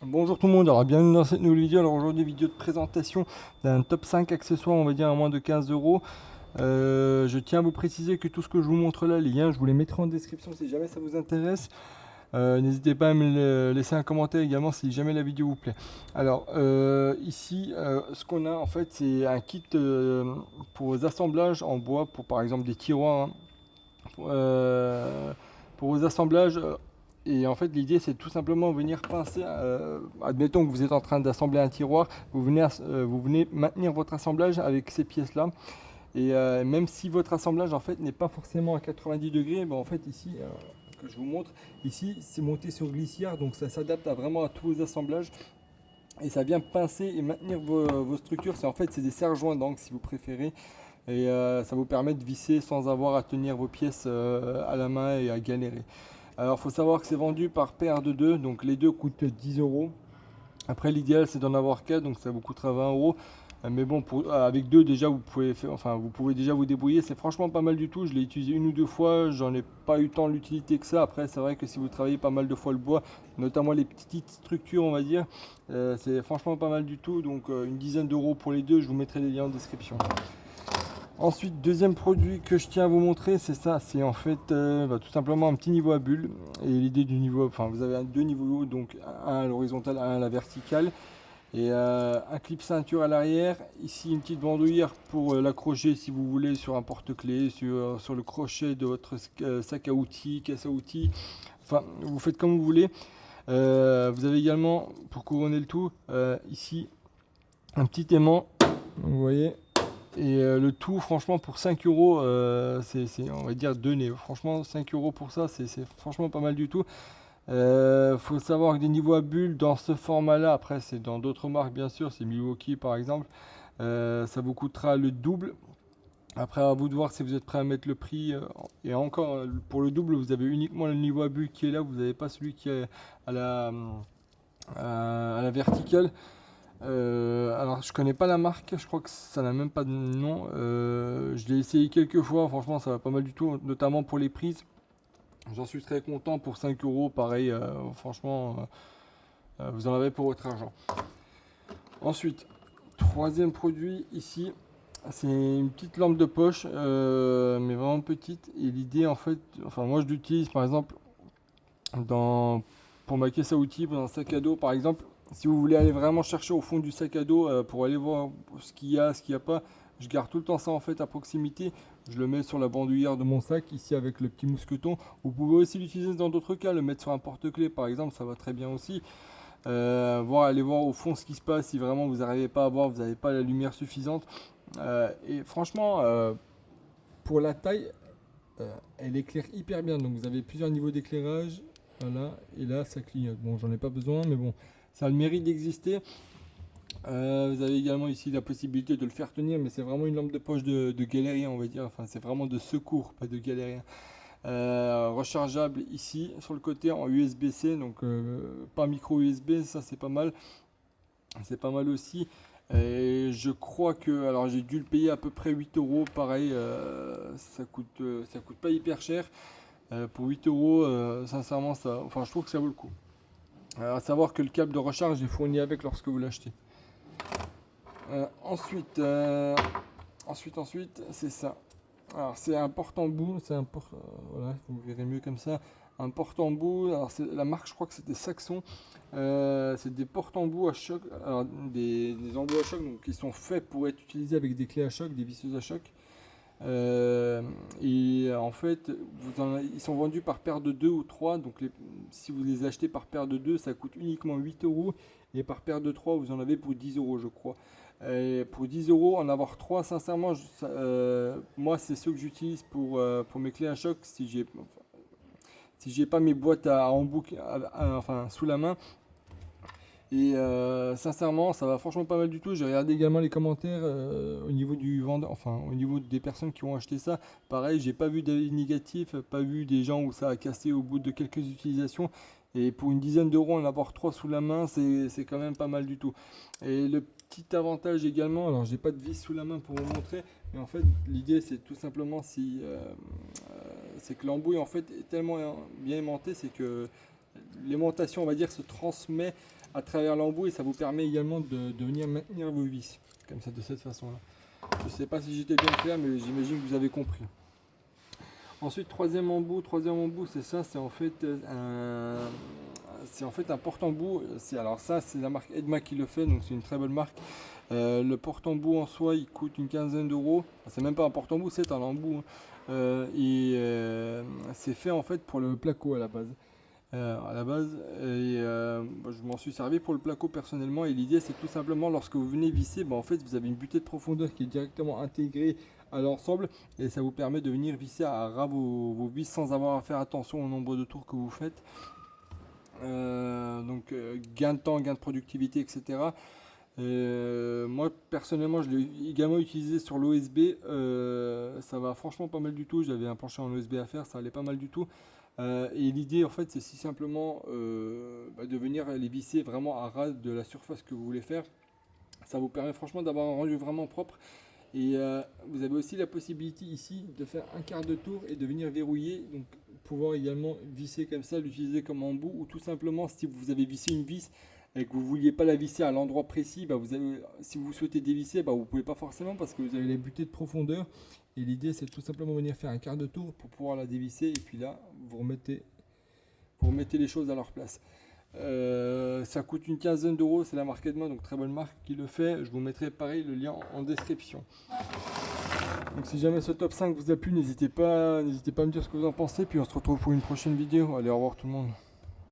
Bonjour tout le monde, alors bienvenue dans cette nouvelle vidéo. Alors aujourd'hui, vidéo de présentation d'un top 5 accessoires, on va dire à moins de 15 euros. Je tiens à vous préciser que tout ce que je vous montre là, les liens, je vous les mettrai en description si jamais ça vous intéresse. N'hésitez pas à me laisser un commentaire également si jamais la vidéo vous plaît. Alors ici, ce qu'on a en fait, c'est un kit pour vos assemblages en bois, pour par exemple des tiroirs, hein. Pour vos assemblages. Et en fait, l'idée, c'est tout simplement venir pincer. Admettons que vous êtes en train d'assembler un tiroir, vous venez maintenir votre assemblage avec ces pièces-là. Et même si votre assemblage en fait n'est pas forcément à 90 degrés, ben, en fait ici, que je vous montre, ici c'est monté sur glissière, donc ça s'adapte vraiment à tous vos assemblages. Et ça vient pincer et maintenir vos structures. C'est en fait c'est des serre-joints donc si vous préférez. Et ça vous permet de visser sans avoir à tenir vos pièces à la main et à galérer. Alors il faut savoir que c'est vendu par paire de deux, donc les deux coûtent 10 euros. Après l'idéal c'est d'en avoir 4, donc ça vous coûtera 20 euros. Mais bon, avec deux déjà vous pouvez déjà vous débrouiller. C'est franchement pas mal du tout. Je l'ai utilisé une ou deux fois, j'en ai pas eu tant l'utilité que ça. Après c'est vrai que si vous travaillez pas mal de fois le bois, notamment les petites structures on va dire, c'est franchement pas mal du tout. Donc une dizaine d'euros pour les deux, je vous mettrai les liens en description. Ensuite, deuxième produit que je tiens à vous montrer, c'est ça, c'est en fait tout simplement un petit niveau à bulles. Et l'idée du niveau, enfin vous avez deux niveaux, donc un à l'horizontale, un à la verticale. Et un clip ceinture à l'arrière. Ici une petite bandoulière pour l'accrocher si vous voulez sur un porte-clés, sur le crochet de votre sac à outils, caisse à outils. Enfin, vous faites comme vous voulez. Vous avez également, pour couronner le tout, ici un petit aimant. Vous voyez, et le tout, franchement, pour 5 euros, on va dire donné. Franchement, 5 euros pour ça, c'est franchement pas mal du tout. Faut savoir que des niveaux à bulles dans ce format-là, après, c'est dans d'autres marques, bien sûr, c'est Milwaukee par exemple, ça vous coûtera le double. Après, à vous de voir si vous êtes prêt à mettre le prix. Et encore, pour le double, vous avez uniquement le niveau à bulles qui est là, vous n'avez pas celui qui est à la verticale. Alors je connais pas la marque, je crois que ça n'a même pas de nom. Je l'ai essayé quelques fois, franchement ça va pas mal du tout, notamment pour les prises. J'en suis très content pour 5 euros, pareil, franchement, vous en avez pour votre argent. Ensuite, troisième produit ici, c'est une petite lampe de poche, mais vraiment petite. Et l'idée en fait, enfin moi je l'utilise par exemple dans, pour ma caisse à outils, pour un sac à dos par exemple. Si vous voulez aller vraiment chercher au fond du sac à dos pour aller voir ce qu'il y a, ce qu'il n'y a pas, je garde tout le temps ça en fait à proximité. Je le mets sur la bandoulière de mon sac ici avec le petit mousqueton. Vous pouvez aussi l'utiliser dans d'autres cas, le mettre sur un porte-clés par exemple, ça va très bien aussi. Aller voir au fond ce qui se passe si vraiment vous n'arrivez pas à voir, vous n'avez pas la lumière suffisante. Et franchement, pour la taille, elle éclaire hyper bien. Donc vous avez plusieurs niveaux d'éclairage. Voilà, et là ça clignote. Bon, j'en ai pas besoin, mais bon, ça a le mérite d'exister. Vous avez également ici la possibilité de le faire tenir, mais c'est vraiment une lampe de poche de galérien, on va dire. Enfin, c'est vraiment de secours, pas de galérien. Rechargeable ici sur le côté en USB-C, donc pas micro USB, ça c'est pas mal. C'est pas mal aussi. Et je crois que, alors j'ai dû le payer à peu près 8 euros, pareil, ça coûte pas hyper cher. Pour 8 euros, sincèrement, enfin, je trouve que ça vaut le coup. À savoir que le câble de recharge est fourni avec lorsque vous l'achetez. Ensuite, c'est ça. Alors, c'est un porte-embout, voilà, vous verrez mieux comme ça. Un porte-embout, alors la marque, je crois que c'était Saxon. C'est des porte-embouts à choc, alors, des embouts à choc donc, qui sont faits pour être utilisés avec des clés à choc, des visseuses à choc. Et en fait, ils sont vendus par paire de 2 ou 3. Donc si vous les achetez par paire de 2 ça coûte uniquement 8 euros. Et par paire de 3 vous en avez pour 10 euros, je crois. Et pour 10 euros, en avoir 3 sincèrement, moi, c'est ceux que j'utilise pour mes clés à choc. Si j'ai pas mes boîtes à embout enfin, sous la main, et sincèrement, ça va franchement pas mal du tout. J'ai regardé également les commentaires au niveau du vendeur, enfin au niveau des personnes qui ont acheté ça. Pareil, j'ai pas vu d'avis négatifs, pas vu des gens où ça a cassé au bout de quelques utilisations. Et pour une dizaine d'euros, en avoir trois sous la main, c'est quand même pas mal du tout. Et le petit avantage également, alors j'ai pas de vis sous la main pour vous montrer, mais en fait l'idée c'est tout simplement c'est que l'embouille en fait est tellement bien aimantée, c'est que l'aimantation, on va dire, se transmet à travers l'embout et ça vous permet également de venir maintenir vos vis, comme ça, de cette façon-là. Je ne sais pas si j'étais bien clair, mais j'imagine que vous avez compris. Ensuite, troisième embout, c'est ça, c'est en fait un porte-embout. Alors ça, c'est la marque Edma qui le fait, donc c'est une très bonne marque. Le porte-embout en soi, il coûte une quinzaine d'euros. C'est même pas un porte-embout, c'est un embout. C'est fait en fait pour le placo à la base. Je m'en suis servi pour le placo personnellement et l'idée c'est tout simplement lorsque vous venez visser, en fait vous avez une butée de profondeur qui est directement intégrée à l'ensemble et ça vous permet de venir visser à ras vos vis sans avoir à faire attention au nombre de tours que vous faites. Gain de temps, gain de productivité, etc. Moi personnellement je l'ai également utilisé sur l'OSB, ça va franchement pas mal du tout, j'avais un plancher en OSB à faire, ça allait pas mal du tout. Et l'idée en fait c'est si simplement de venir les visser vraiment à ras de la surface que vous voulez faire. Ça vous permet franchement d'avoir un rendu vraiment propre. Et vous avez aussi la possibilité ici de faire un quart de tour et de venir verrouiller, donc pouvoir également visser comme ça, l'utiliser comme embout, ou tout simplement si vous avez vissé une vis et que vous ne vouliez pas la visser à l'endroit précis, si vous souhaitez dévisser, vous ne pouvez pas forcément parce que vous avez les butées de profondeur. Et l'idée c'est tout simplement venir faire un quart de tour pour pouvoir la dévisser et puis là vous remettez les choses à leur place. Ça coûte une quinzaine d'euros, c'est la marque Edma, donc très bonne marque qui le fait. Je vous mettrai pareil le lien en description. Donc si jamais ce top 5 vous a plu, n'hésitez pas à me dire ce que vous en pensez, puis on se retrouve pour une prochaine vidéo. Allez, au revoir tout le monde.